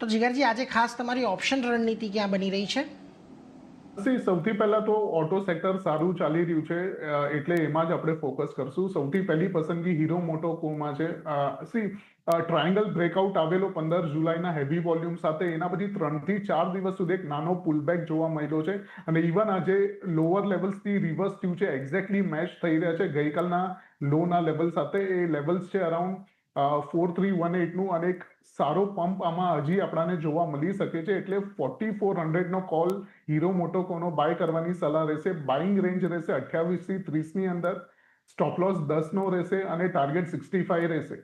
તો જીગરજી આજે ખાસ તમારી ઓપ્શન રણનીતિ ક્યાં બની રહી છે? સૌથી પહેલા તો ઓટો સેક્ટર સારું ચાલી રહ્યું છે, એટલે એમાં જ આપણે ફોકસ કરશું. સૌથી પહેલી પસંદગી હીરો મોટોકોમાં છે. ટ્રાયંગલ બ્રેકઆઉટ આવેલો 15 જુલાઈના હેવી વોલ્યુમ સાથે. એના પછી 3 થી 4 દિવસ સુધી એક નાનો પુલબેક જોવા મળ્યો છે અને ઇવન આજે લોઅર લેવલ્સથી રિવર્સ થયું છે, એક્ઝેક્ટલી મેચ થઈ રહ્યા છે ગઈકાલના લોના લેવલ સાથે. એ લેવલ્સ છે અરાઉન્ડ 4318 નું અને એક સારો પંપ આમાં હજી આપણને જોવા મળી શકે છે. એટલે 4400 નો કોલ હીરો મોટોકોનો બાય કરવાની સલાહ રહેશે. બાઇંગ રેન્જ રહેશે 28 થી 30 ની અંદર. સ્ટોપ લોસ 10 નો રહેશે અને ટાર્ગેટ 65 રહેશે.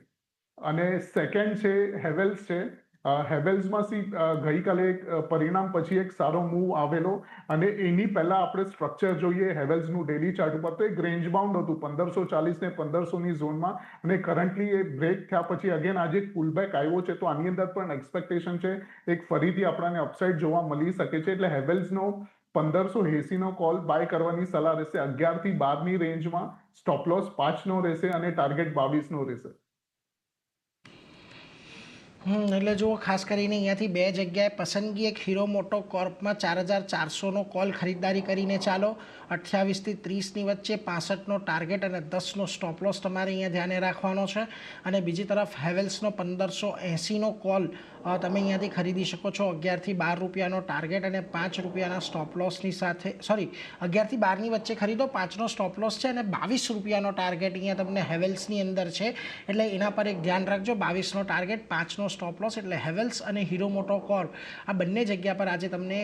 અને સેકન્ડ છે હેવેલ્સ છે. હેવેલ્સમાં ગઈકાલે એક પરિણામ પછી એક સારો મૂવ આવેલો અને એની પહેલા આપણે સ્ટ્રક્ચર જોઈએ હેવેલ્સનું ડેલી ચાર્ટ ઉપર, તો એક રેન્જ બાઉન્ડ હતું 1540 ને 1500 ની ઝોનમાં અને કરન્ટલી એ બ્રેક થયા પછી અગેન આજે એક પુલબેક આવ્યો છે. તો આની અંદર પણ એક્સપેક્ટેશન છે એક ફરીથી આપણને અપસાઇડ જોવા મળી શકે છે. એટલે હેવેલ્સનો 1580 નો કોલ બાય કરવાની સલાહ રહેશે 11 થી 12 ની રેન્જમાં. સ્ટોપ લોસ 5 નો રહેશે અને ટાર્ગેટ 22 નો રહેશે. એટલે જુઓ, ખાસ કરીને અહીંયાથી બે જગ્યાએ પસંદગી. એક હીરો મોટો કોર્પમાં 4400નો કોલ ખરીદદારી કરીને ચાલો. 28 થી 30ની વચ્ચે 65નો ટાર્ગેટ અને 10નો સ્ટોપ લોસ તમારે અહીંયા ધ્યાને રાખવાનો છે. અને બીજી તરફ હેવેલ્સનો 1580નો કોલ તમે અહીંયાથી ખરીદી શકો છો. 11 થી 12 રૂપિયાનો ટાર્ગેટ અને 5 રૂપિયાના સ્ટોપ લોસની સાથે. સોરી, 11 થી 12ની વચ્ચે ખરીદો, 5નો સ્ટોપ લોસ છે અને 22 રૂપિયાનો ટાર્ગેટ અહીંયા તમને હેવેલ્સની અંદર છે. એટલે એના પર એક ધ્યાન રાખજો. 22નો ટાર્ગેટ, 5નો સ્ટોપ લોસ. એટલે હેવેલ્સ અને હીરો મોટો કોર્પ આ બંને જગ્યા પર આજે તમને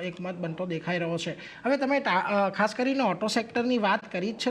એક મત બનતો દેખાઈ રહ્યો છે. હવે તમે ખાસ કરીને ઓટો સેક્ટરની વાત કરી જ છે.